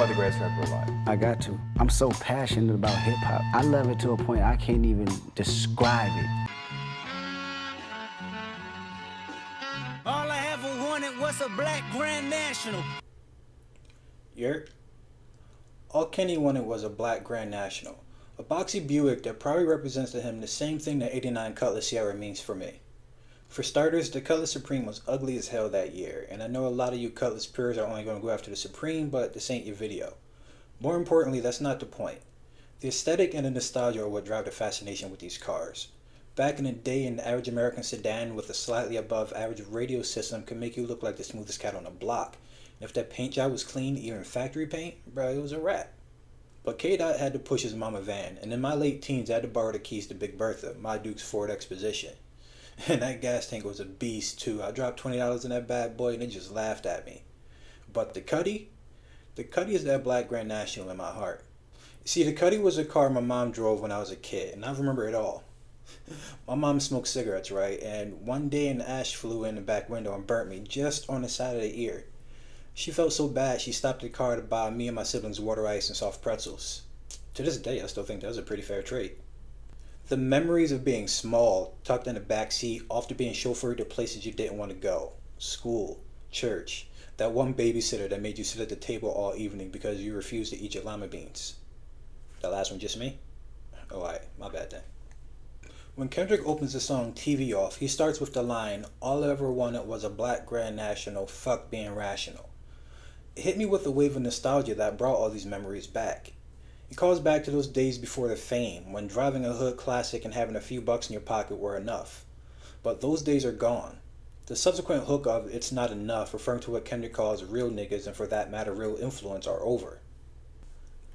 about the greatest rapper alive. I got to. I'm so passionate about hip hop. I love it to a point I can't even describe it. All I ever wanted was a black Grand National. All Kenny wanted was a black Grand National. A boxy Buick that probably represents to him the same thing that 89 Cutlass Sierra means for me. For starters, the Cutlass Supreme was ugly as hell that year, and I know a lot of you Cutlass purists are only going to go after the Supreme, but this ain't your video. More importantly, that's not the point. The aesthetic and the nostalgia are what drive the fascination with these cars. Back in the day, an average American sedan with a slightly above average radio system could make you look like the smoothest cat on the block. And if that paint job was clean, even factory paint, bro, it was a wrap. But K-Dot had to push his mama van, and in my late teens I had to borrow the keys to Big Bertha, my Duke's Ford Exposition. And that gas tank was a beast too. I dropped $20 in that bad boy and they just laughed at me. But the Cuddy is that black Grand National in my heart. See, the Cuddy was a car my mom drove when I was a kid, and I remember it all. My mom smoked cigarettes, right? And one day an ash flew in the back window and burnt me just on the side of the ear. She felt so bad she stopped the car to buy me and my siblings water ice and soft pretzels. To this day, I still think that was a pretty fair trade. The memories of being small, tucked in the back seat, often being chauffeured to places you didn't want to go. School, church, that one babysitter that made you sit at the table all evening because you refused to eat your lima beans. That last one just me? Oh, alright, my bad then. When Kendrick opens the song TV Off, he starts with the line, "All I ever wanted was a black Grand National, fuck being rational." It hit me with a wave of nostalgia that brought all these memories back. It calls back to those days before the fame, when driving a hood classic and having a few bucks in your pocket were enough. But those days are gone. The subsequent hook of "it's not enough," referring to what Kendrick calls real niggas and for that matter real influence, are over.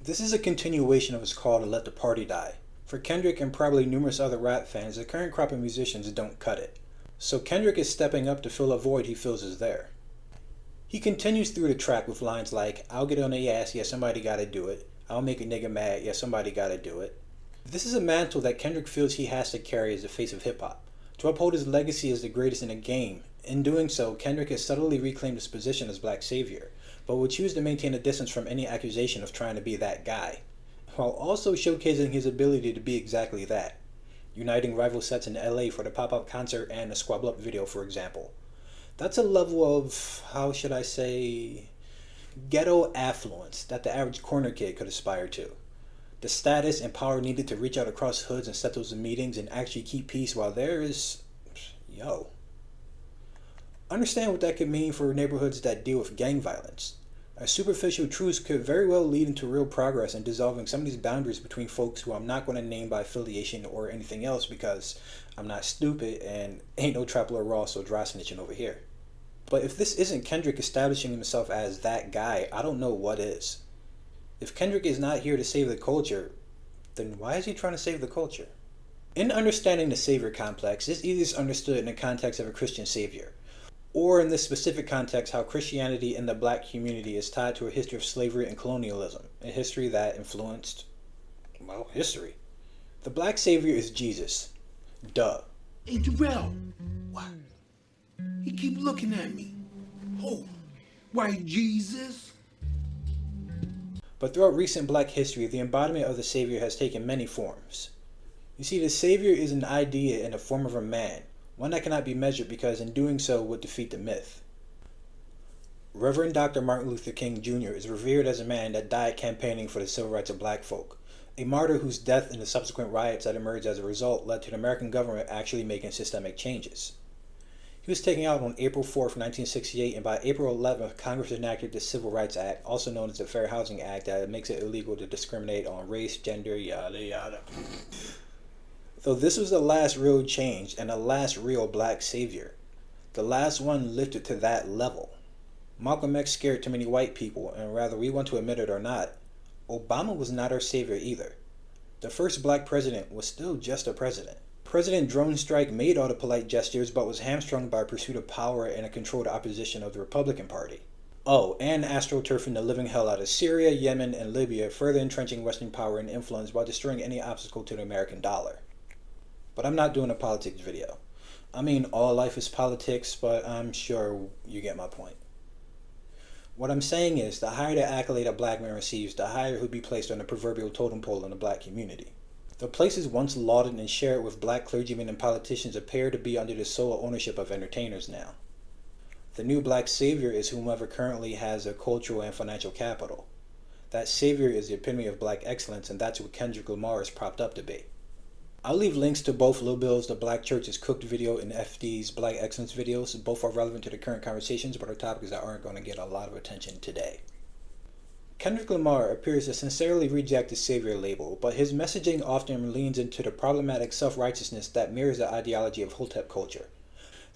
This is a continuation of his call to let the party die. For Kendrick and probably numerous other rap fans, the current crop of musicians don't cut it. So Kendrick is stepping up to fill a void he feels is there. He continues through the track with lines like, "I'll get on the ass, yeah somebody gotta do it. I'll make a nigga mad, yeah somebody gotta do it." This is a mantle that Kendrick feels he has to carry as the face of hip hop, to uphold his legacy as the greatest in the game. In doing so, Kendrick has subtly reclaimed his position as black savior, but will choose to maintain a distance from any accusation of trying to be that guy, while also showcasing his ability to be exactly that, uniting rival sets in LA for the pop-up concert and the Squabble Up video, for example. That's a level of, how should I say, ghetto affluence that the average corner kid could aspire to. The status and power needed to reach out across hoods and set those meetings and actually keep peace while there is, Understand what that could mean for neighborhoods that deal with gang violence. A superficial truce could very well lead into real progress in dissolving some of these boundaries between folks who I'm not going to name by affiliation or anything else because I'm not stupid and ain't no Trapler Ross or dry snitching over here. But if this isn't Kendrick establishing himself as that guy, I don't know what is. If Kendrick is not here to save the culture, then why is he trying to save the culture? In understanding the savior complex, it's easiest understood in the context of a Christian savior, or in this specific context, how Christianity in the black community is tied to a history of slavery and colonialism, a history that influenced, history. The black savior is Jesus. Duh. Hey, Jarrell. What? He keep looking at me. Oh, why, Jesus? But throughout recent black history, the embodiment of the savior has taken many forms. You see, the savior is an idea in the form of a man, one that cannot be measured because in doing so would defeat the myth. Reverend Dr. Martin Luther King Jr. is revered as a man that died campaigning for the civil rights of black folk, a martyr whose death and the subsequent riots that emerged as a result led to the American government actually making systemic changes. He was taken out on April 4th, 1968, and by April 11th, Congress enacted the Civil Rights Act, also known as the Fair Housing Act, that makes it illegal to discriminate on race, gender, yada yada. Though this was the last real change and the last real black savior, the last one lifted to that level. Malcolm X scared too many white people, and whether we want to admit it or not, Obama was not our savior either. The first black president was still just a president. President Drone Strike made all the polite gestures but was hamstrung by a pursuit of power and a controlled opposition of the Republican Party. Oh, and astroturfing the living hell out of Syria, Yemen, and Libya, further entrenching Western power and influence while destroying any obstacle to the American dollar. But I'm not doing a politics video. I mean, all life is politics, but I'm sure you get my point. What I'm saying is, the higher the accolade a black man receives, the higher he'll be placed on the proverbial totem pole in the black community. The places once lauded and shared with black clergymen and politicians appear to be under the sole ownership of entertainers now. The new black savior is whomever currently has a cultural and financial capital. That savior is the epitome of black excellence, and that's what Kendrick Lamar is propped up to be. I'll leave links to both Lil Bill's The Black Church is Cooked video and FD's Black Excellence videos. Both are relevant to the current conversations, but are topics that aren't going to get a lot of attention today. Kendrick Lamar appears to sincerely reject the savior label, but his messaging often leans into the problematic self-righteousness that mirrors the ideology of Hotep culture.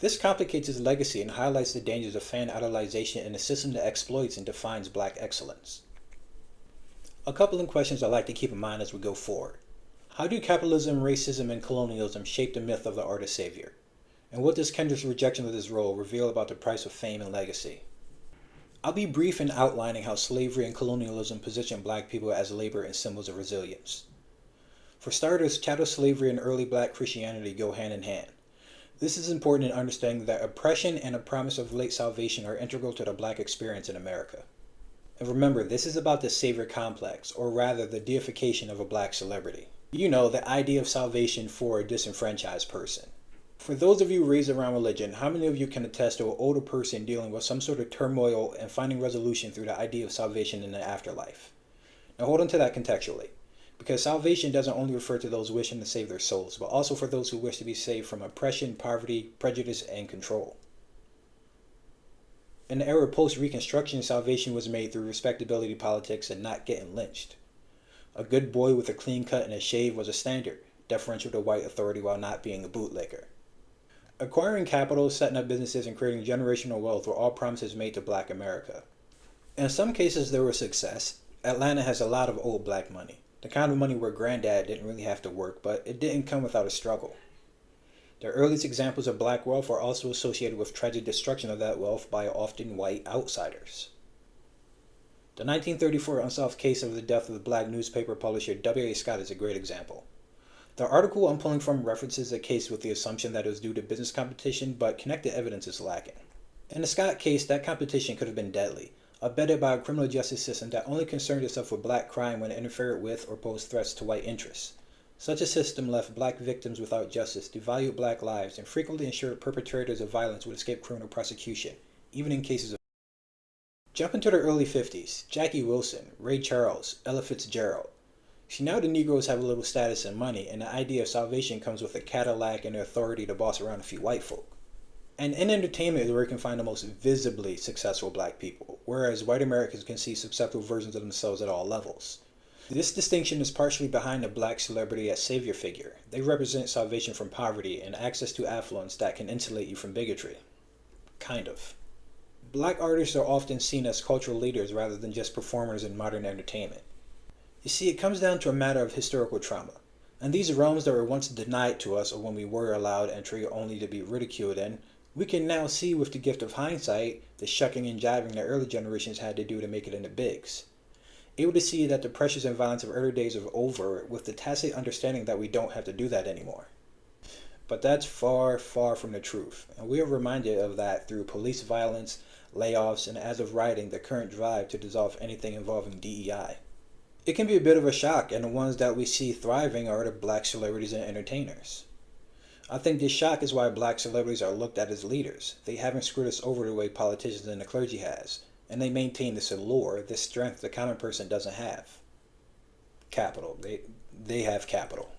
This complicates his legacy and highlights the dangers of fan idolization in a system that exploits and defines black excellence. A couple of questions I'd like to keep in mind as we go forward. How do capitalism, racism, and colonialism shape the myth of the artist savior? And what does Kendrick's rejection of this role reveal about the price of fame and legacy? I'll be brief in outlining how slavery and colonialism position black people as labor and symbols of resilience. For starters, chattel slavery and early black Christianity go hand in hand. This is important in understanding that oppression and a promise of late salvation are integral to the black experience in America. And remember, this is about the savior complex, or rather the deification of a black celebrity. You know, the idea of salvation for a disenfranchised person. For those of you raised around religion, how many of you can attest to an older person dealing with some sort of turmoil and finding resolution through the idea of salvation in the afterlife? Now hold on to that contextually, because salvation doesn't only refer to those wishing to save their souls, but also for those who wish to be saved from oppression, poverty, prejudice, and control. In the era post-Reconstruction, salvation was made through respectability politics and not getting lynched. A good boy with a clean cut and a shave was a standard, deferential to white authority while not being a bootlicker. Acquiring capital, setting up businesses, and creating generational wealth were all promises made to black America. In some cases, there was success. Atlanta has a lot of old black money, the kind of money where granddad didn't really have to work, but it didn't come without a struggle. The earliest examples of black wealth are also associated with tragic destruction of that wealth by often white outsiders. The 1934 unsolved case of the death of the black newspaper publisher W.A. Scott is a great example. The article I'm pulling from references the case with the assumption that it was due to business competition, but connected evidence is lacking. In the Scott case, that competition could have been deadly, abetted by a criminal justice system that only concerned itself with black crime when it interfered with or posed threats to white interests. Such a system left black victims without justice, devalued black lives, and frequently ensured perpetrators of violence would escape criminal prosecution, even in cases of... Jump into the early 50s, Jackie Wilson, Ray Charles, Ella Fitzgerald. See, now the Negroes have a little status and money, and the idea of salvation comes with a Cadillac and the authority to boss around a few white folk. And in entertainment is where you can find the most visibly successful black people, whereas white Americans can see successful versions of themselves at all levels. This distinction is partially behind the black celebrity as savior figure. They represent salvation from poverty and access to affluence that can insulate you from bigotry. Kind of. Black artists are often seen as cultural leaders rather than just performers in modern entertainment. You see, it comes down to a matter of historical trauma. And these realms that were once denied to us, or when we were allowed entry only to be ridiculed in, we can now see with the gift of hindsight the shucking and jiving that early generations had to do to make it in the bigs. Able to see that the pressures and violence of earlier days are over with the tacit understanding that we don't have to do that anymore. But that's far, far from the truth, and we are reminded of that through police violence, layoffs, and as of writing, the current drive to dissolve anything involving DEI. It can be a bit of a shock, and the ones that we see thriving are the black celebrities and entertainers. I think this shock is why black celebrities are looked at as leaders. They haven't screwed us over the way politicians and the clergy has, and they maintain this allure, this strength the common person doesn't have. Capital. They have capital.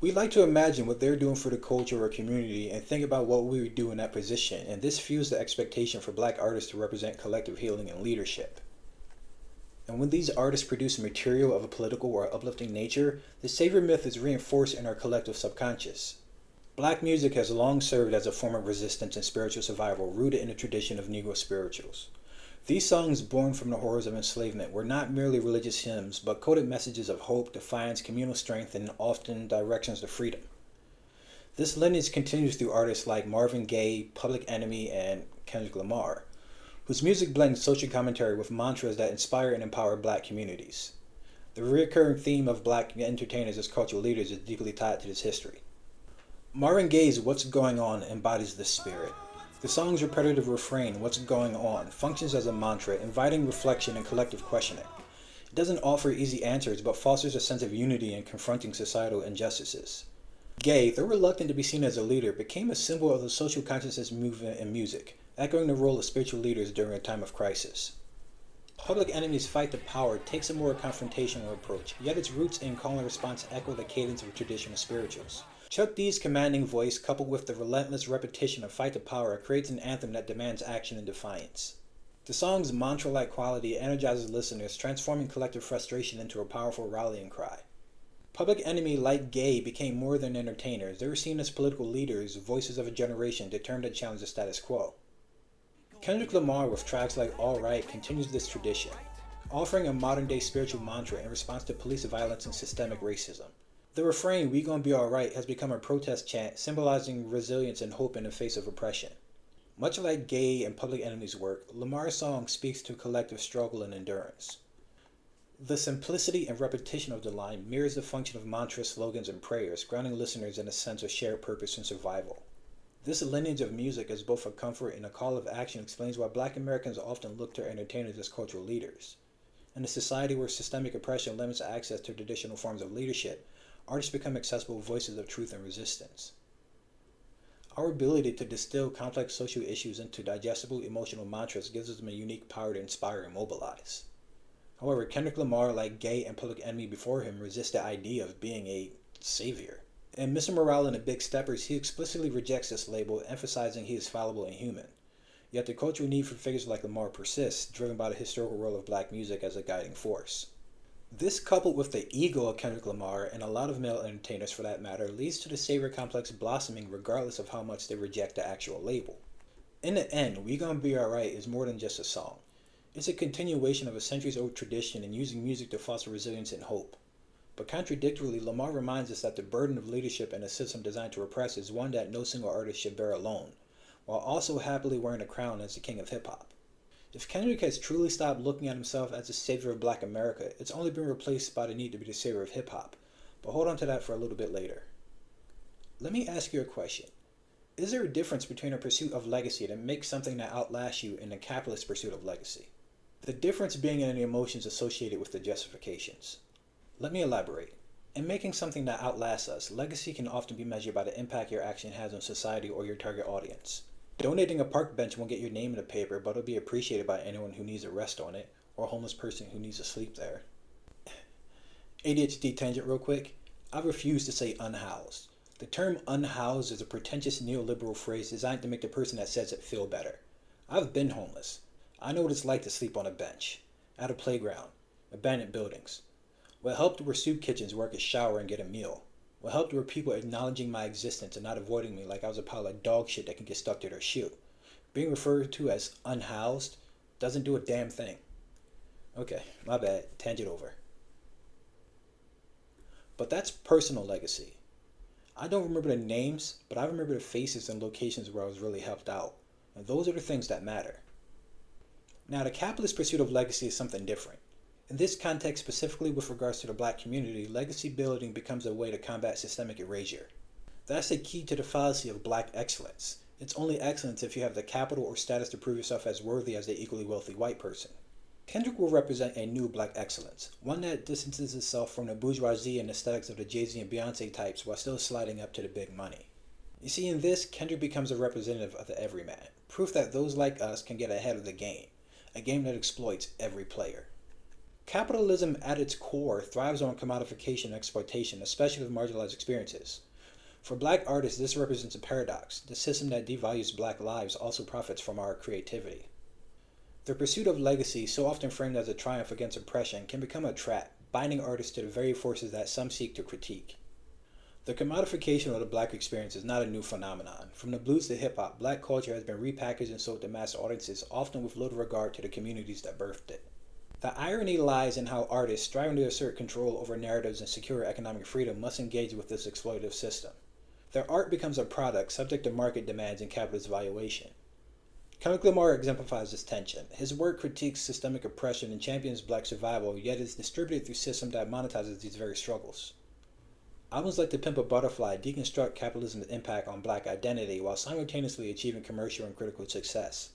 We like to imagine what they're doing for the culture or community and think about what we would do in that position, and this fuels the expectation for black artists to represent collective healing and leadership. And when these artists produce material of a political or uplifting nature, the savior myth is reinforced in our collective subconscious. Black music has long served as a form of resistance and spiritual survival rooted in the tradition of Negro spirituals. These songs, born from the horrors of enslavement, were not merely religious hymns, but coded messages of hope, defiance, communal strength, and often directions to freedom. This lineage continues through artists like Marvin Gaye, Public Enemy, and Kendrick Lamar, whose music blends social commentary with mantras that inspire and empower black communities. The recurring theme of black entertainers as cultural leaders is deeply tied to this history. Marvin Gaye's What's Going On embodies this spirit. The song's repetitive refrain, "What's going on?" functions as a mantra, inviting reflection and collective questioning. It doesn't offer easy answers, but fosters a sense of unity in confronting societal injustices. Gay, though reluctant to be seen as a leader, became a symbol of the social consciousness movement in music, echoing the role of spiritual leaders during a time of crisis. Public Enemy's fight to power takes a more confrontational approach, yet its roots in call and response echo the cadence of traditional spirituals. Chuck D's commanding voice, coupled with the relentless repetition of fight to power, creates an anthem that demands action and defiance. The song's mantra-like quality energizes listeners, transforming collective frustration into a powerful rallying cry. Public Enemy, like Gay, became more than entertainers. They were seen as political leaders, voices of a generation determined to challenge the status quo. Kendrick Lamar, with tracks like All Right, continues this tradition, offering a modern-day spiritual mantra in response to police violence and systemic racism. The refrain, "We Gonna Be Alright," has become a protest chant, symbolizing resilience and hope in the face of oppression. Much like Gay and Public Enemy's work, Lamar's song speaks to collective struggle and endurance. The simplicity and repetition of the line mirrors the function of mantras, slogans, and prayers, grounding listeners in a sense of shared purpose and survival. This lineage of music as both a comfort and a call of action explains why Black Americans often look to entertainers as cultural leaders. In a society where systemic oppression limits access to traditional forms of leadership, artists become accessible voices of truth and resistance. Our ability to distill complex social issues into digestible emotional mantras gives them a unique power to inspire and mobilize. However, Kendrick Lamar, like Gay and Public Enemy before him, resists the idea of being a savior. In Mr. Morale and the Big Steppers, he explicitly rejects this label, emphasizing he is fallible and human. Yet the cultural need for figures like Lamar persists, driven by the historical role of Black music as a guiding force. This, coupled with the ego of Kendrick Lamar, and a lot of male entertainers for that matter, leads to the savior complex blossoming regardless of how much they reject the actual label. In the end, We Gonna Be Alright is more than just a song. It's a continuation of a centuries-old tradition in using music to foster resilience and hope. But contradictorily, Lamar reminds us that the burden of leadership in a system designed to oppress is one that no single artist should bear alone, while also happily wearing a crown as the king of hip-hop. If Kendrick has truly stopped looking at himself as the savior of Black America, it's only been replaced by the need to be the savior of hip-hop. But hold on to that for a little bit later. Let me ask you a question. Is there a difference between a pursuit of legacy that makes something that outlasts you and a capitalist pursuit of legacy? The difference being in the emotions associated with the justifications. Let me elaborate. In making something that outlasts us, legacy can often be measured by the impact your action has on society or your target audience. Donating a park bench won't get your name in the paper, but it'll be appreciated by anyone who needs a rest on it, or a homeless person who needs to sleep there. ADHD tangent real quick. I refuse to say unhoused. The term unhoused is a pretentious neoliberal phrase designed to make the person that says it feel better. I've been homeless. I know what it's like to sleep on a bench, at a playground, abandoned buildings. What helped were soup kitchens where I could shower and get a meal. What helped were people acknowledging my existence and not avoiding me like I was a pile of dog shit that can get stuck to their shoe. Being referred to as unhoused doesn't do a damn thing. Okay, my bad, tangent over. But that's personal legacy. I don't remember the names, but I remember the faces and locations where I was really helped out. And those are the things that matter. Now, the capitalist pursuit of legacy is something different. In this context, specifically with regards to the Black community, legacy building becomes a way to combat systemic erasure. That's the key to the fallacy of Black excellence. It's only excellence if you have the capital or status to prove yourself as worthy as the equally wealthy white person. Kendrick will represent a new Black excellence, one that distances itself from the bourgeoisie and aesthetics of the Jay-Z and Beyonce types while still sliding up to the big money. You see, in this, Kendrick becomes a representative of the everyman, proof that those like us can get ahead of the game, a game that exploits every player. Capitalism at its core thrives on commodification and exploitation, especially of marginalized experiences. For Black artists, this represents a paradox. The system that devalues Black lives also profits from our creativity. The pursuit of legacy, so often framed as a triumph against oppression, can become a trap, binding artists to the very forces that some seek to critique. The commodification of the Black experience is not a new phenomenon. From the blues to hip-hop, Black culture has been repackaged and sold to mass audiences, often with little regard to the communities that birthed it. The irony lies in how artists, striving to assert control over narratives and secure economic freedom, must engage with this exploitative system. Their art becomes a product subject to market demands and capitalist valuation. Kendrick Lamar exemplifies this tension. His work critiques systemic oppression and champions Black survival, yet is distributed through systems that monetizes these very struggles. Albums like To Pimp a Butterfly deconstruct capitalism's impact on black identity while simultaneously achieving commercial and critical success.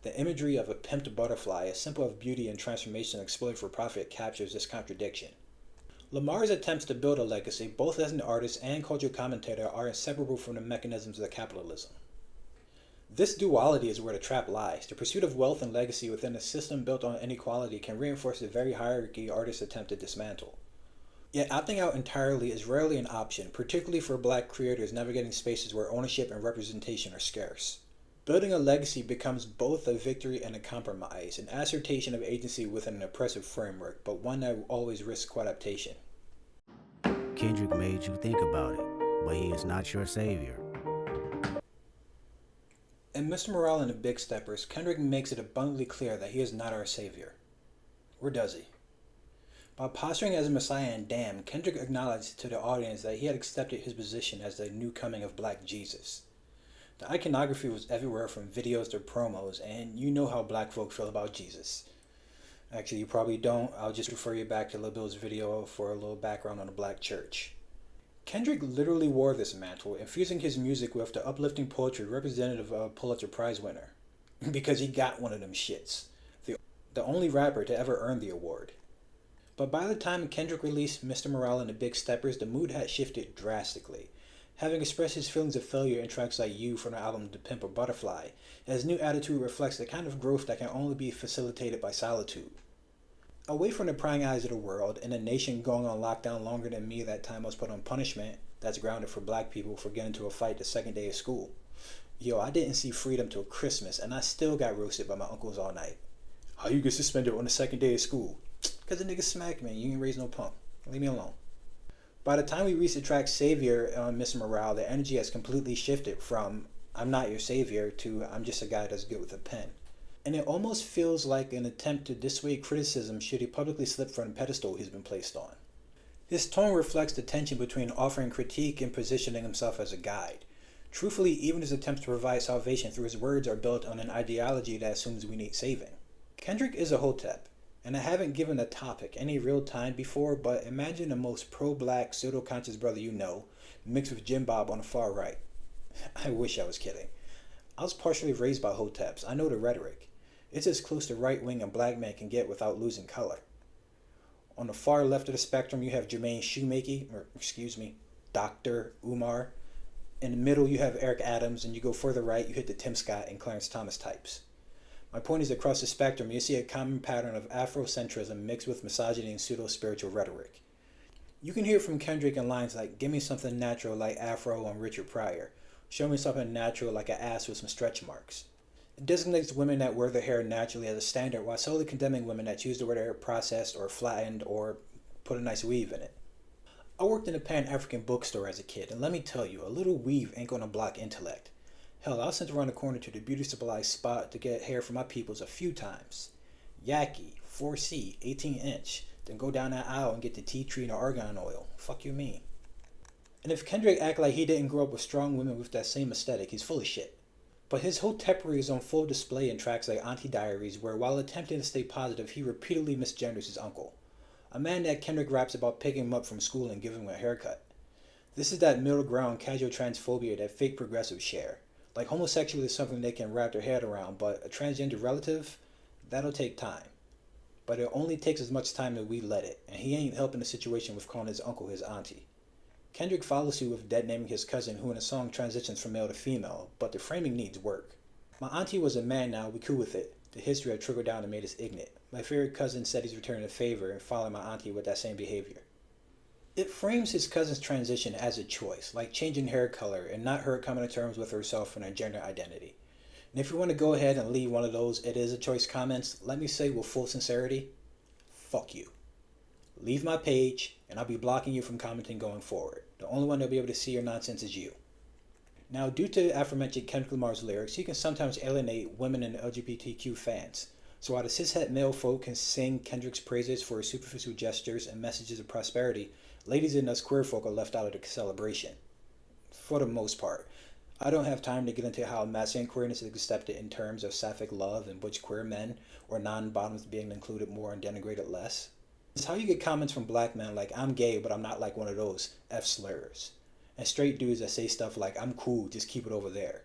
The imagery of a pimped butterfly, a symbol of beauty and transformation exploited for profit, captures this contradiction. Lamar's attempts to build a legacy, both as an artist and cultural commentator, are inseparable from the mechanisms of capitalism. This duality is where the trap lies. The pursuit of wealth and legacy within a system built on inequality can reinforce the very hierarchy artists attempt to dismantle. Yet opting out entirely is rarely an option, particularly for black creators navigating spaces where ownership and representation are scarce. Building a legacy becomes both a victory and a compromise, an assertion of agency within an oppressive framework, but one that always risks coadaptation. Kendrick made you think about it, but he is not your savior. In Mr. Morale and the Big Steppers, Kendrick makes it abundantly clear that he is not our savior. Or does he? By posturing as a messiah and Damn, Kendrick acknowledged to the audience that he had accepted his position as the new coming of Black Jesus. The iconography was everywhere from videos to promos, and you know how black folk feel about Jesus. Actually, you probably don't. I'll just refer you back to Lil Bill's video for a little background on the black church. Kendrick literally wore this mantle, infusing his music with the uplifting poetry representative of a Pulitzer Prize winner. Because he got one of them shits. The only rapper to ever earn the award. But by the time Kendrick released Mr. Morale and the Big Steppers, the mood had shifted drastically. Having expressed his feelings of failure in tracks like You from the album To Pimp a Butterfly, his new attitude reflects the kind of growth that can only be facilitated by solitude. Away from the prying eyes of the world, in a nation going on lockdown longer than me that time was put on punishment that's grounded for black people for getting into a fight the second day of school. Yo, I didn't see freedom till Christmas, and I still got roasted by my uncles all night. How you get suspended on the second day of school? Cause the nigga smacked me, you ain't raised no punk. Leave me alone. By the time we reach the track Savior on Mr. Morale, the energy has completely shifted from I'm not your savior to I'm just a guy that's good with a pen. And it almost feels like an attempt to dissuade criticism should he publicly slip from the pedestal he's been placed on. His tone reflects the tension between offering critique and positioning himself as a guide. Truthfully, even his attempts to provide salvation through his words are built on an ideology that assumes we need saving. Kendrick is a hotep, and I haven't given the topic any real time before, but imagine the most pro-black, pseudo-conscious brother you know, mixed with Jim Bob on the far right. I wish I was kidding. I was partially raised by hoteps. I know the rhetoric. It's as close to right-wing a black man can get without losing color. On the far left of the spectrum, you have Jermaine Dr. Umar. In the middle, you have Eric Adams, and you go further right, you hit the Tim Scott and Clarence Thomas types. My point is across the spectrum, you see a common pattern of Afrocentrism mixed with misogyny and pseudo-spiritual rhetoric. You can hear from Kendrick in lines like, give me something natural like Afro on Richard Pryor. Show me something natural like an ass with some stretch marks. It designates women that wear their hair naturally as a standard while solely condemning women that choose to wear their hair processed or flattened or put a nice weave in it. I worked in a Pan-African bookstore as a kid, and let me tell you, a little weave ain't gonna block intellect. Hell, I was sent around the corner to the beauty supply spot to get hair for my peoples a few times. Yaki, 4C, 18-inch, then go down that aisle and get the tea tree and the argan oil. Fuck you mean? And if Kendrick act like he didn't grow up with strong women with that same aesthetic, he's full of shit. But his hotepery is on full display in tracks like Auntie Diaries, where while attempting to stay positive, he repeatedly misgenders his uncle. A man that Kendrick raps about picking him up from school and giving him a haircut. This is that middle ground casual transphobia that fake progressives share. Like homosexuality is something they can wrap their head around, but a transgender relative, that'll take time. But it only takes as much time as we let it, and he ain't helping the situation with calling his uncle his auntie. Kendrick follows suit with dead-naming his cousin, who in a song transitions from male to female, but the framing needs work. My auntie was a man now, we cool with it. The history had trickled down and made us ignorant. My favorite cousin said he's returning a favor and following my auntie with that same behavior. It frames his cousin's transition as a choice, like changing hair color and not her coming to terms with herself and her gender identity. And if you want to go ahead and leave one of those "it is a choice" comments, let me say with full sincerity, fuck you. Leave my page, and I'll be blocking you from commenting going forward. The only one that'll be able to see your nonsense is you. Now, due to the aforementioned Kendrick Lamar's lyrics, he can sometimes alienate women and LGBTQ fans. So while the cishet male folk can sing Kendrick's praises for his superficial gestures and messages of prosperity, ladies and us queer folk are left out of the celebration. For the most part. I don't have time to get into how masculine queerness is accepted in terms of sapphic love and butch queer men, or non-bottoms being included more and denigrated less. It's how you get comments from black men like, I'm gay, but I'm not like one of those F slurs. And straight dudes that say stuff like, I'm cool, just keep it over there.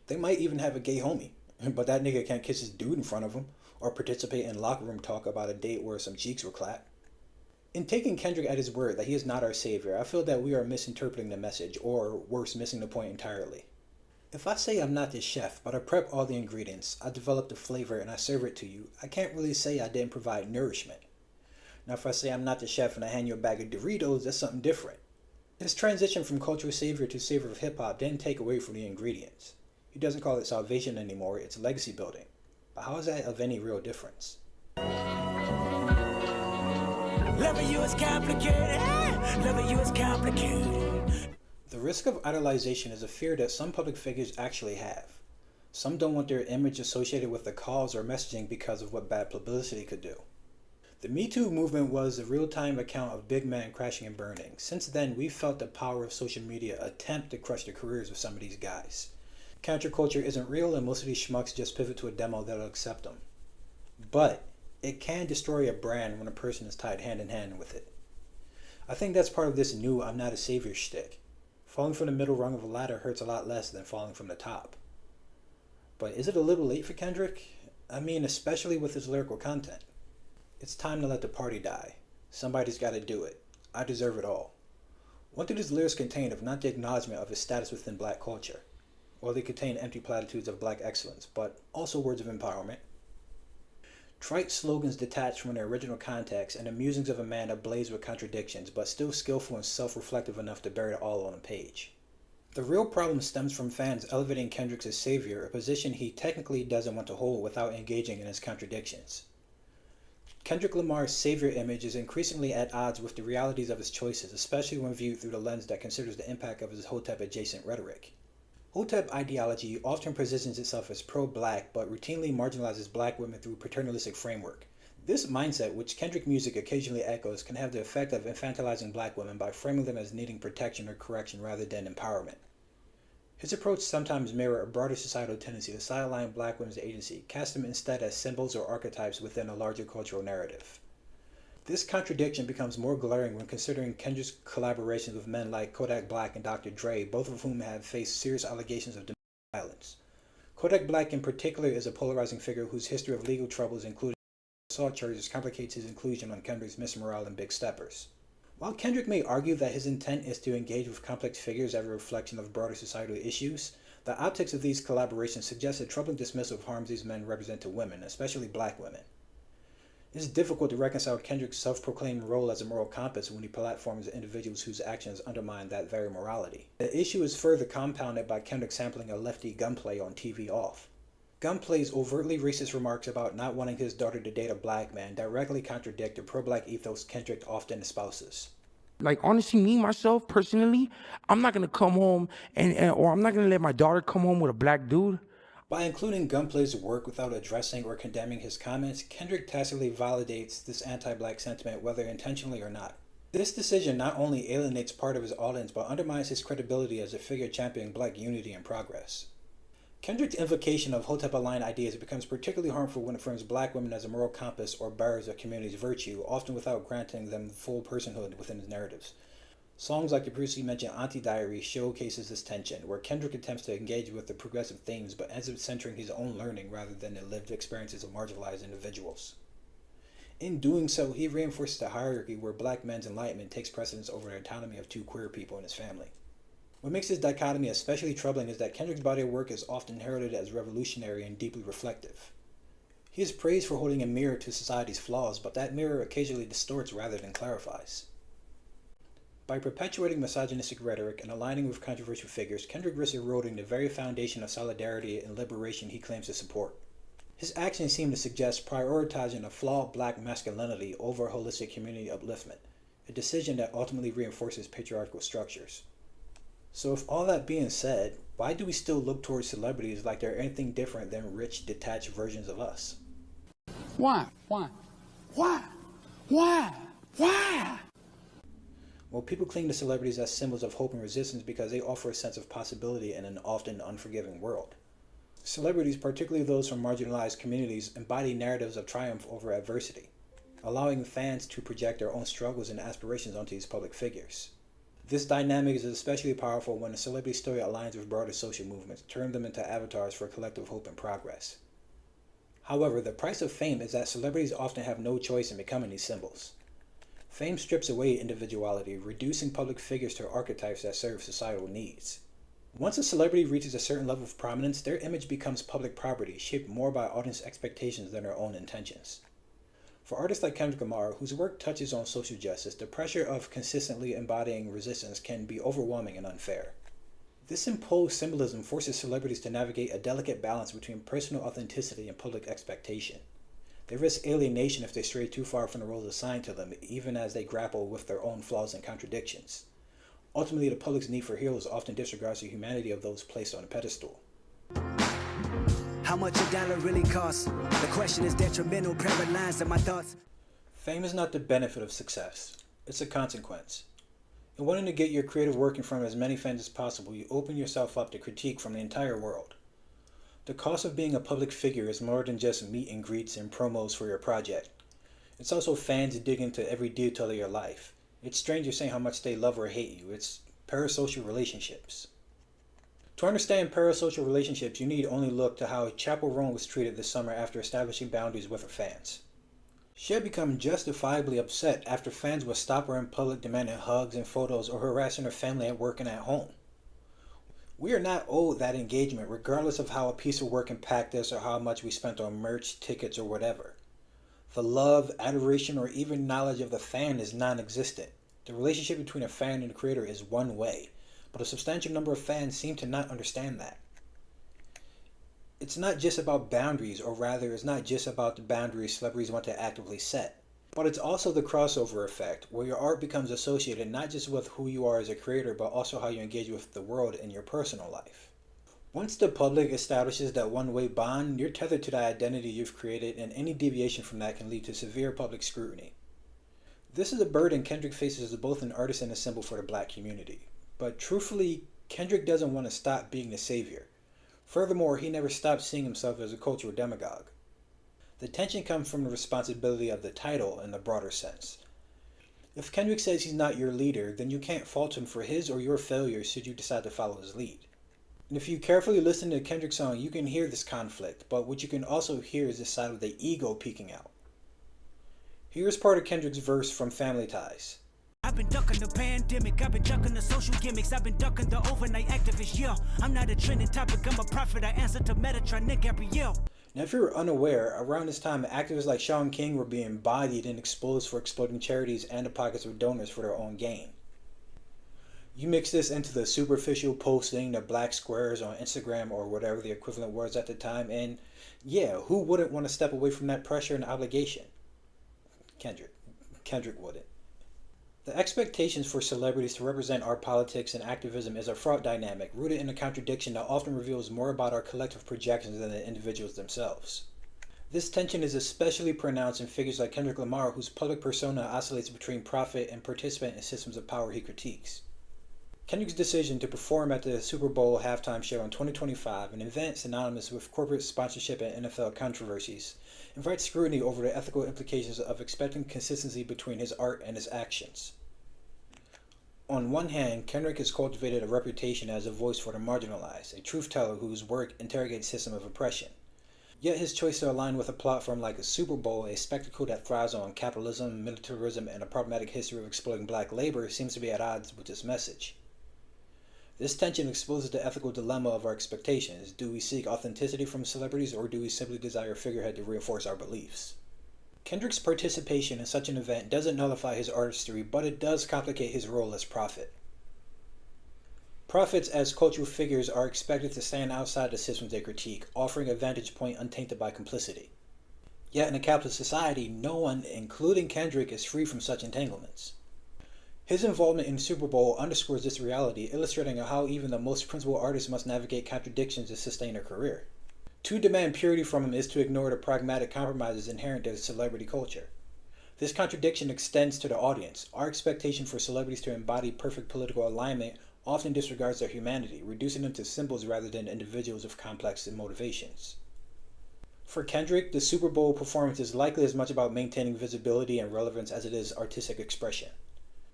They might even have a gay homie, but that nigga can't kiss his dude in front of him, or participate in locker room talk about a date where some cheeks were clapped. In taking Kendrick at his word that he is not our savior, I feel that we are misinterpreting the message, or worse, missing the point entirely. If I say I'm not the chef, but I prep all the ingredients, I develop the flavor, and I serve it to you, I can't really say I didn't provide nourishment. Now if I say I'm not the chef and I hand you a bag of Doritos, that's something different. His transition from cultural savior to savior of hip-hop didn't take away from the ingredients. He doesn't call it salvation anymore, it's legacy building. But how is that of any real difference? Loving you is complicated. Loving you is complicated. The risk of idolization is a fear that some public figures actually have. Some don't want their image associated with the cause or messaging because of what bad publicity could do. The Me Too movement was a real-time account of big men crashing and burning. Since then, we've felt the power of social media attempt to crush the careers of some of these guys. Counterculture isn't real and most of these schmucks just pivot to a demo that'll accept them. But it can destroy a brand when a person is tied hand in hand with it. I think that's part of this new I'm not a savior shtick. Falling from the middle rung of a ladder hurts a lot less than falling from the top. But is it a little late for Kendrick? I mean, especially with his lyrical content. It's time to let the party die. Somebody's gotta do it. I deserve it all. What do these lyrics contain if not the acknowledgement of his status within black culture? Well, they contain empty platitudes of black excellence, but also words of empowerment. Trite slogans detached from their original context and the musings of a man ablaze with contradictions, but still skillful and self-reflective enough to bury it all on a page. The real problem stems from fans elevating Kendrick as savior, a position he technically doesn't want to hold without engaging in his contradictions. Kendrick Lamar's savior image is increasingly at odds with the realities of his choices, especially when viewed through the lens that considers the impact of his Hotep-adjacent rhetoric. Hotep ideology often positions itself as pro-black, but routinely marginalizes black women through paternalistic framework. This mindset, which Kendrick music occasionally echoes, can have the effect of infantilizing black women by framing them as needing protection or correction rather than empowerment. His approach sometimes mirrors a broader societal tendency to sideline black women's agency, cast them instead as symbols or archetypes within a larger cultural narrative. This contradiction becomes more glaring when considering Kendrick's collaborations with men like Kodak Black and Dr. Dre, both of whom have faced serious allegations of domestic violence. Kodak Black in particular is a polarizing figure whose history of legal troubles, including assault charges, complicates his inclusion on Kendrick's Miss Morale and Big Steppers. While Kendrick may argue that his intent is to engage with complex figures as a reflection of broader societal issues, the optics of these collaborations suggest a troubling dismissal of harms these men represent to women, especially black women. It is difficult to reconcile Kendrick's self-proclaimed role as a moral compass when he platforms individuals whose actions undermine that very morality. The issue is further compounded by Kendrick sampling a lefty gunplay on TV Off. Gunplay's overtly racist remarks about not wanting his daughter to date a black man directly contradict the pro-black ethos Kendrick often espouses. Like, honestly, me, myself, personally, I'm not going to come home or I'm not going to let my daughter come home with a black dude. By including Gunplay's work without addressing or condemning his comments, Kendrick tacitly validates this anti-black sentiment whether intentionally or not. This decision not only alienates part of his audience but undermines his credibility as a figure championing black unity and progress. Kendrick's invocation of Hotep-aligned ideas becomes particularly harmful when it frames black women as a moral compass or bearers of community's virtue, often without granting them full personhood within his narratives. Songs like the previously mentioned Auntie Diary showcases this tension, where Kendrick attempts to engage with the progressive themes but ends up centering his own learning rather than the lived experiences of marginalized individuals. In doing so, he reinforces the hierarchy where black men's enlightenment takes precedence over the autonomy of two queer people in his family. What makes this dichotomy especially troubling is that Kendrick's body of work is often heralded as revolutionary and deeply reflective. He is praised for holding a mirror to society's flaws, but that mirror occasionally distorts rather than clarifies. By perpetuating misogynistic rhetoric and aligning with controversial figures, Kendrick risks eroding the very foundation of solidarity and liberation he claims to support. His actions seem to suggest prioritizing a flawed black masculinity over holistic community upliftment, a decision that ultimately reinforces patriarchal structures. So with all that being said, why do we still look towards celebrities like they're anything different than rich, detached versions of us? Why? Well, people cling to celebrities as symbols of hope and resistance because they offer a sense of possibility in an often unforgiving world. Celebrities, particularly those from marginalized communities, embody narratives of triumph over adversity. allowing fans to project their own struggles and aspirations onto these public figures. This dynamic is especially powerful when a celebrity story aligns with broader social movements, turning them into avatars for collective hope and progress. However, the price of fame is that celebrities often have no choice in becoming these symbols. Fame strips away individuality, reducing public figures to archetypes that serve societal needs. Once a celebrity reaches a certain level of prominence, their image becomes public property, shaped more by audience expectations than their own intentions. For artists like Kendrick Lamar, whose work touches on social justice, the pressure of consistently embodying resistance can be overwhelming and unfair. This imposed symbolism forces celebrities to navigate a delicate balance between personal authenticity and public expectation. They risk alienation if they stray too far from the roles assigned to them, even as they grapple with their own flaws and contradictions. Ultimately, the public's need for heroes often disregards the humanity of those placed on a pedestal. How much a dollar really costs? The question is detrimental, paralyzed in my thoughts. Fame is not the benefit of success. It's a consequence. In wanting to get your creative work in front of as many fans as possible, you open yourself up to critique from the entire world. The cost of being a public figure is more than just meet and greets and promos for your project. It's also fans digging into every detail of your life. It's strangers saying how much they love or hate you. It's parasocial relationships. To understand parasocial relationships, you need only look to how Chappell Roan was treated this summer after establishing boundaries with her fans. She had become justifiably upset after fans would stop her in public demanding hugs and photos or harassing her family at work and at home. We are not owed that engagement regardless of how a piece of work impacted us or how much we spent on merch, tickets, or whatever. The love, adoration, or even knowledge of the fan is non-existent. The relationship between a fan and a creator is one way, but a substantial number of fans seem to not understand that. It's not just about boundaries, or rather, it's not just about the boundaries celebrities want to actively set. But it's also the crossover effect, where your art becomes associated not just with who you are as a creator, but also how you engage with the world in your personal life. Once the public establishes that one-way bond, you're tethered to the identity you've created, and any deviation from that can lead to severe public scrutiny. This is a burden Kendrick faces as both an artist and a symbol for the Black community. But truthfully, Kendrick doesn't want to stop being the savior. Furthermore, he never stopped seeing himself as a cultural demagogue. The tension comes from the responsibility of the title in the broader sense. If Kendrick says he's not your leader, then you can't fault him for his or your failures should you decide to follow his lead. And if you carefully listen to Kendrick's song, you can hear this conflict, but what you can also hear is the side of the ego peeking out. Here's part of Kendrick's verse from Family Ties. I've been ducking the pandemic, I've been ducking the social gimmicks, I've been ducking the overnight activists, yeah. I'm not a trending topic, I'm a prophet, I answer to Metatron, Nick Gabrielle. Now if you're unaware, around this time activists like Shaun King were being bodied and exposed for exploiting charities and the pockets of donors for their own gain. You mix this into the superficial posting, the black squares on Instagram or whatever the equivalent was at the time, and yeah, who wouldn't want to step away from that pressure and obligation? Kendrick wouldn't. The expectations for celebrities to represent our politics and activism is a fraught dynamic, rooted in a contradiction that often reveals more about our collective projections than the individuals themselves. This tension is especially pronounced in figures like Kendrick Lamar, whose public persona oscillates between prophet and participant in systems of power he critiques. Kendrick's decision to perform at the Super Bowl halftime show in 2025, an event synonymous with corporate sponsorship and NFL controversies, invites scrutiny over the ethical implications of expecting consistency between his art and his actions. On one hand, Kendrick has cultivated a reputation as a voice for the marginalized, a truth-teller whose work interrogates system of oppression. Yet his choice to align with a platform like a Super Bowl, a spectacle that thrives on capitalism, militarism, and a problematic history of exploiting black labor, seems to be at odds with this message. This tension exposes the ethical dilemma of our expectations. Do we seek authenticity from celebrities, or do we simply desire a figurehead to reinforce our beliefs? Kendrick's participation in such an event doesn't nullify his artistry, but it does complicate his role as prophet. Prophets as cultural figures are expected to stand outside the systems they critique, offering a vantage point untainted by complicity. Yet in a capitalist society, no one, including Kendrick, is free from such entanglements. His involvement in the Super Bowl underscores this reality, illustrating how even the most principled artists must navigate contradictions to sustain their career. To demand purity from him is to ignore the pragmatic compromises inherent to celebrity culture. This contradiction extends to the audience. Our expectation for celebrities to embody perfect political alignment often disregards their humanity, reducing them to symbols rather than individuals with complex motivations. For Kendrick, the Super Bowl performance is likely as much about maintaining visibility and relevance as it is artistic expression.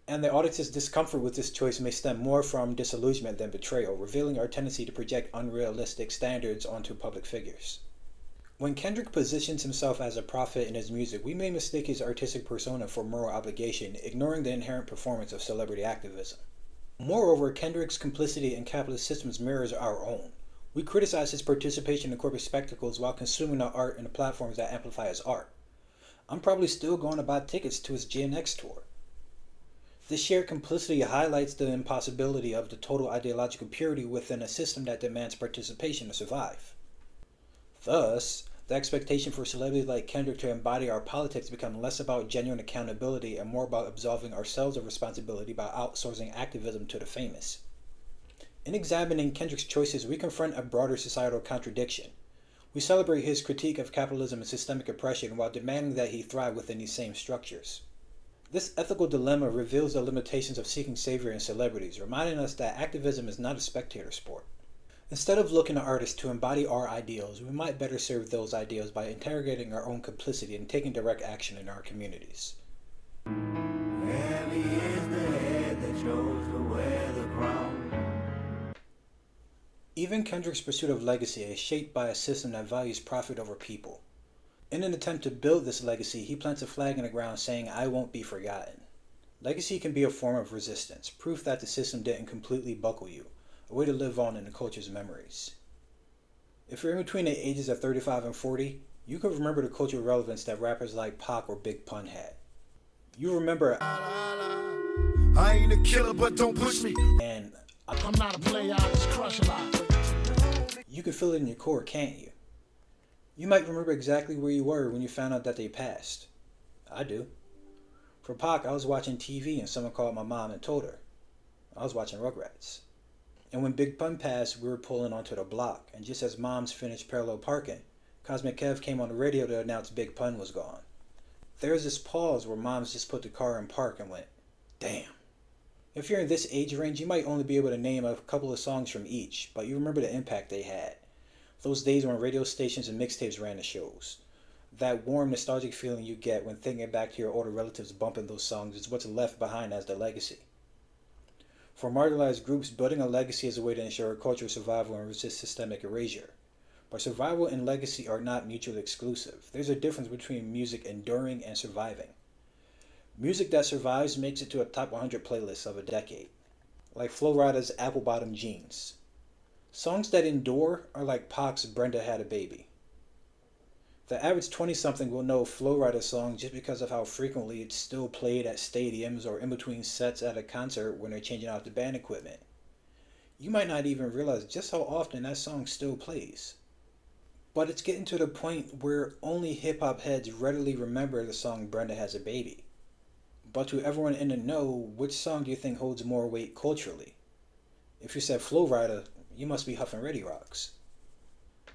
And the audience's discomfort with this choice may stem more from disillusionment than betrayal, revealing our tendency to project unrealistic standards onto public figures. When Kendrick positions himself as a prophet in his music, we may mistake his artistic persona for moral obligation, ignoring the inherent performance of celebrity activism. Moreover, Kendrick's complicity in capitalist systems mirrors our own. We criticize his participation in corporate spectacles while consuming the art and the platforms that amplify his art. I'm probably still going to buy tickets to his GNX tour. This shared complicity highlights the impossibility of the total ideological purity within a system that demands participation to survive. Thus, the expectation for celebrities like Kendrick to embody our politics becomes less about genuine accountability and more about absolving ourselves of responsibility by outsourcing activism to the famous. In examining Kendrick's choices, we confront a broader societal contradiction. We celebrate his critique of capitalism and systemic oppression while demanding that he thrive within these same structures. This ethical dilemma reveals the limitations of seeking savior in celebrities, reminding us that activism is not a spectator sport. Instead of looking to artists to embody our ideals, we might better serve those ideals by interrogating our own complicity and taking direct action in our communities. Heavy is the head that chose to wear the crown. Even Kendrick's pursuit of legacy is shaped by a system that values profit over people. In an attempt to build this legacy, he plants a flag in the ground saying, "I won't be forgotten." Legacy can be a form of resistance, proof that the system didn't completely buckle you, a way to live on in the culture's memories. If you're in between the ages of 35 and 40, you can remember the cultural relevance that rappers like Pac or Big Pun had. You remember I ain't a killer, but don't push me. and I'm not a player, I just crush a lot. you can feel it in your core, can't you? You might remember exactly where you were when you found out that they passed. I do. For Pac, I was watching TV and someone called my mom and told her. I was watching Rugrats. And when Big Pun passed, we were pulling onto the block, and just as moms finished parallel parking, Cosmic Kev came on the radio to announce Big Pun was gone. There was this pause where moms just put the car in park and went, damn. If you're in this age range, you might only be able to name a couple of songs from each, but you remember the impact they had. Those days when radio stations and mixtapes ran the shows. That warm, nostalgic feeling you get when thinking back to your older relatives bumping those songs is what's left behind as the legacy. For marginalized groups, building a legacy is a way to ensure cultural survival and resist systemic erasure. But survival and legacy are not mutually exclusive. There's a difference between music enduring and surviving. Music that survives makes it to a top 100 playlist of a decade, like Flo Rida's Apple Bottom Jeans. Songs that endure are like Pac's Brenda Had a Baby. The average 20-something will know Flo Rida's song just because of how frequently it's still played at stadiums or in between sets at a concert when they're changing out the band equipment. You might not even realize just how often that song still plays. But it's getting to the point where only hip-hop heads readily remember the song Brenda Has a Baby. But to everyone in the know, which song do you think holds more weight culturally? If you said Flo Rida, you must be huffing Ready Rocks.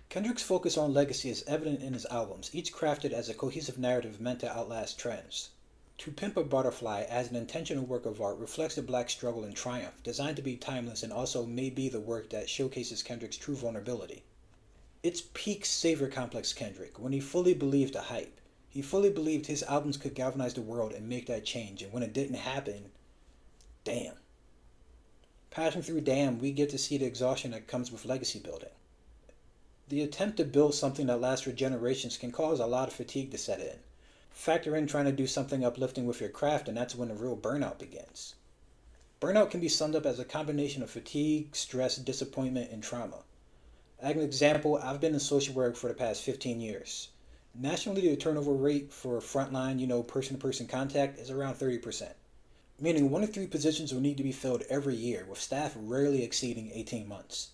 Kendrick's focus on legacy is evident in his albums, each crafted as a cohesive narrative meant to outlast trends. To Pimp a Butterfly as an intentional work of art reflects the black struggle and triumph, designed to be timeless and also may be the work that showcases Kendrick's true vulnerability. It's peak savior complex Kendrick, when he fully believed the hype. He fully believed his albums could galvanize the world and make that change, and when it didn't happen, damn. Passing through damn, we get to see the exhaustion that comes with legacy building. The attempt to build something that lasts for generations can cause a lot of fatigue to set in. Factor in trying to do something uplifting with your craft, and that's when the real burnout begins. Burnout can be summed up as a combination of fatigue, stress, disappointment, and trauma. As an example, I've been in social work for the past 15 years. Nationally, the turnover rate for frontline, person-to-person contact is around 30%. Meaning 1 to 3 positions will need to be filled every year, with staff rarely exceeding 18 months.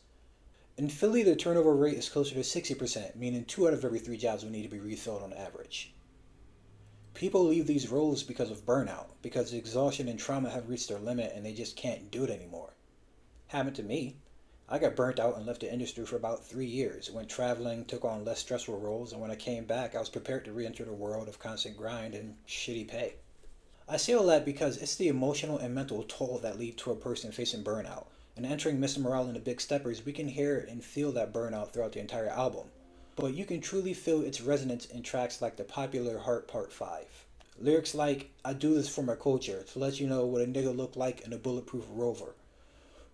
In Philly, the turnover rate is closer to 60%, meaning 2 out of every 3 jobs will need to be refilled on average. People leave these roles because of burnout, because exhaustion and trauma have reached their limit and they just can't do it anymore. Happened to me. I got burnt out and left the industry for about 3 years, went traveling, took on less stressful roles, and when I came back, I was prepared to re-enter the world of constant grind and shitty pay. I say all that because it's the emotional and mental toll that lead to a person facing burnout. And entering Mr. Morale and the Big Steppers, we can hear and feel that burnout throughout the entire album. but you can truly feel its resonance in tracks like the popular Heart Part 5. Lyrics like, I do this for my culture, to let you know what a nigga look like in a bulletproof Rover.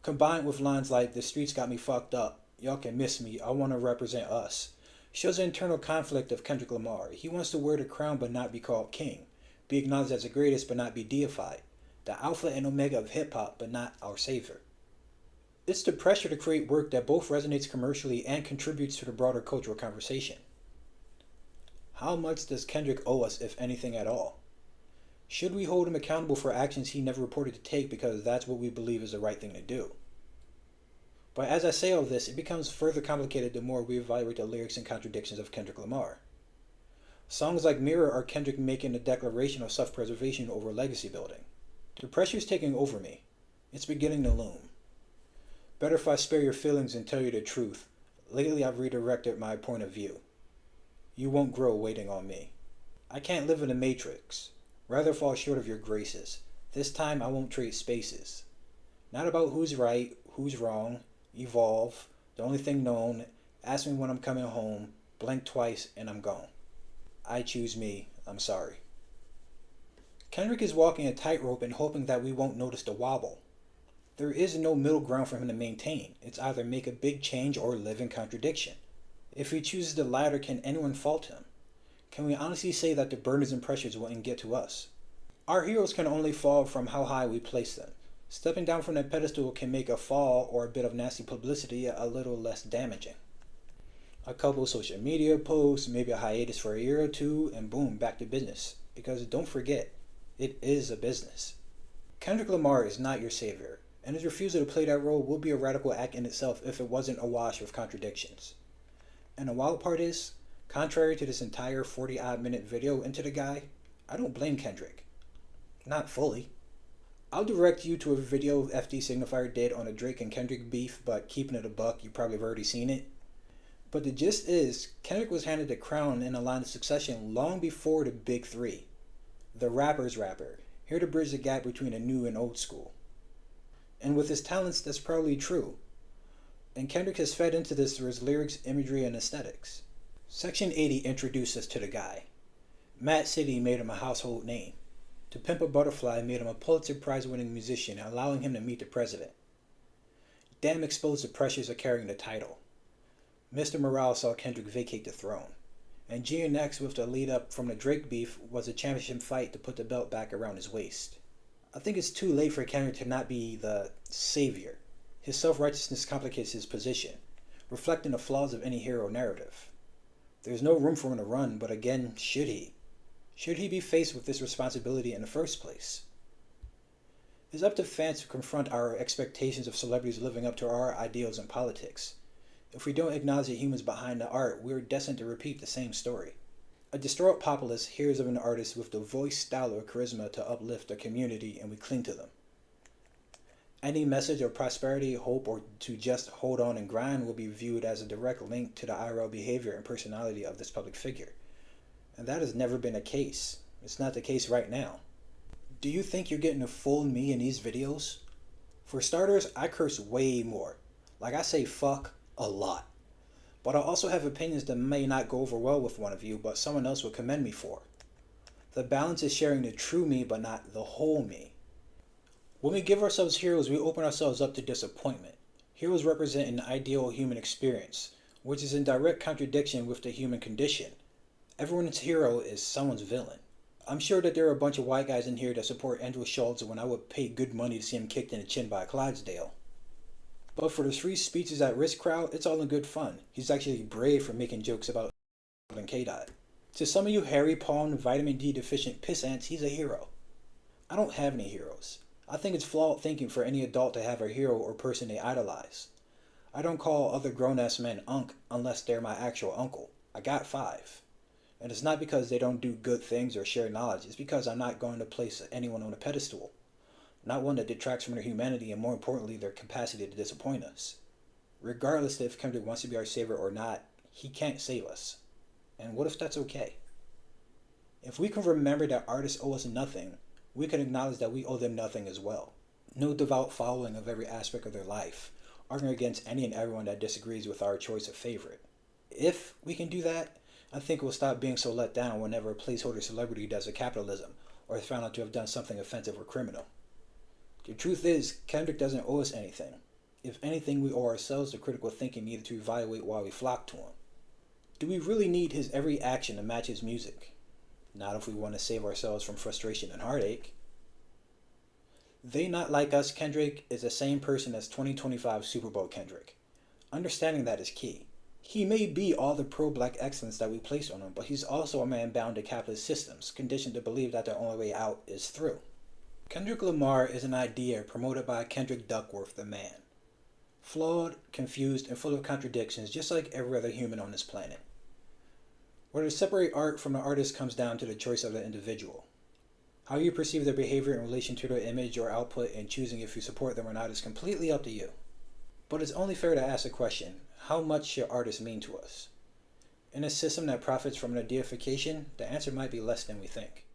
Combined with lines like, the streets got me fucked up, y'all can miss me, I want to represent us, shows the internal conflict of Kendrick Lamar. He wants to wear the crown but not be called king, be acknowledged as the greatest but not be deified, the alpha and omega of hip-hop but not our savior. It's the pressure to create work that both resonates commercially and contributes to the broader cultural conversation. How much does Kendrick owe us, if anything at all? Should we hold him accountable for actions he never reported to take because that's what we believe is the right thing to do? But as I say all this, it becomes further complicated the more we evaluate the lyrics and contradictions of Kendrick Lamar. Songs like Mirror are Kendrick making a declaration of self-preservation over legacy building. The pressure's taking over me. It's beginning to loom. Better if I spare your feelings and tell you the truth. Lately I've redirected my point of view. You won't grow waiting on me. I can't live in a matrix. Rather fall short of your graces. This time I won't trade spaces. Not about who's right, who's wrong. Evolve. The only thing known. Ask me when I'm coming home. Blink twice and I'm gone. I choose me. I'm sorry. Kendrick is walking a tightrope and hoping that we won't notice the wobble. There is no middle ground for him to maintain. It's either make a big change or live in contradiction. If he chooses the latter, can anyone fault him? Can we honestly say that the burdens and pressures wouldn't get to us? Our heroes can only fall from how high we place them. Stepping down from that pedestal can make a fall or a bit of nasty publicity a little less damaging. A couple social media posts, maybe a hiatus for a year or two, and boom, back to business. Because don't forget, it is a business. Kendrick Lamar is not your savior, and his refusal to play that role would be a radical act in itself if it wasn't awash with contradictions. And the wild part is, contrary to this entire 40-odd minute video into the guy, I don't blame Kendrick. Not fully. I'll direct you to a video FD Signifier did on a Drake and Kendrick beef, but keeping it a buck, you probably have already seen it. But the gist is, Kendrick was handed the crown in a line of succession long before the big three. The rapper's rapper, here to bridge the gap between the new and old school. And with his talents, that's probably true. And Kendrick has fed into this through his lyrics, imagery, and aesthetics. Section 80 introduced us to the guy. Mad City made him a household name. To Pimp a Butterfly made him a Pulitzer Prize-winning musician, allowing him to meet the president. Damn exposed the pressures of carrying the title. Mr. Morale saw Kendrick vacate the throne. And GNX with the lead up from the Drake beef was a championship fight to put the belt back around his waist. I think it's too late for Kendrick to not be the savior. His self-righteousness complicates his position, reflecting the flaws of any hero narrative. There's no room for him to run, but again, should he? Should he be faced with this responsibility in the first place? It's up to fans to confront our expectations of celebrities living up to our ideals in politics. If we don't acknowledge the humans behind the art, we're destined to repeat the same story. A distraught populace hears of an artist with the voice, style, or charisma to uplift their community, and we cling to them. Any message of prosperity, hope, or to just hold on and grind will be viewed as a direct link to the IRL behavior and personality of this public figure. And that has never been the case. It's not the case right now. Do you think you're getting a full me in these videos? For starters, I curse way more. Like I say fuck a lot. But I also have opinions that may not go over well with one of you, but someone else would commend me for. The balance is sharing the true me, but not the whole me. When we give ourselves heroes, we open ourselves up to disappointment. Heroes represent an ideal human experience, which is in direct contradiction with the human condition. Everyone's hero is someone's villain. I'm sure that there are a bunch of white guys in here that support Andrew Schultz when I would pay good money to see him kicked in the chin by a Clydesdale. But for the free speeches at risk crowd, it's all in good fun. He's actually brave for making jokes about and K-Dot. To some of you hairy palmed vitamin D deficient piss ants, he's a hero. I don't have any heroes. I think it's flawed thinking for any adult to have a hero or person they idolize. I don't call other grown-ass men unk unless they're my actual uncle. I got 5. And it's not because they don't do good things or share knowledge. It's because I'm not going to place anyone on a pedestal. Not one that detracts from their humanity and, more importantly, their capacity to disappoint us. Regardless if Kendrick wants to be our savior or not, he can't save us. And what if that's okay? If we can remember that artists owe us nothing, we can acknowledge that we owe them nothing as well. No devout following of every aspect of their life, arguing against any and everyone that disagrees with our choice of favorite. If we can do that, I think we'll stop being so let down whenever a placeholder celebrity does a capitalism or is found out to have done something offensive or criminal. The truth is, Kendrick doesn't owe us anything. If anything, we owe ourselves the critical thinking needed to evaluate why we flock to him. Do we really need his every action to match his music? Not if we want to save ourselves from frustration and heartache. They Not Like Us Kendrick is the same person as 2025 Super Bowl Kendrick. Understanding that is key. He may be all the pro-black excellence that we place on him, but he's also a man bound to capitalist systems, conditioned to believe that the only way out is through. Kendrick Lamar is an idea promoted by Kendrick Duckworth, the man. Flawed, confused, and full of contradictions, just like every other human on this planet. Whether to separate art from the artist comes down to the choice of the individual. How you perceive their behavior in relation to their image or output and choosing if you support them or not is completely up to you. But it's only fair to ask the question, how much should artists mean to us? In a system that profits from their deification, the answer might be less than we think.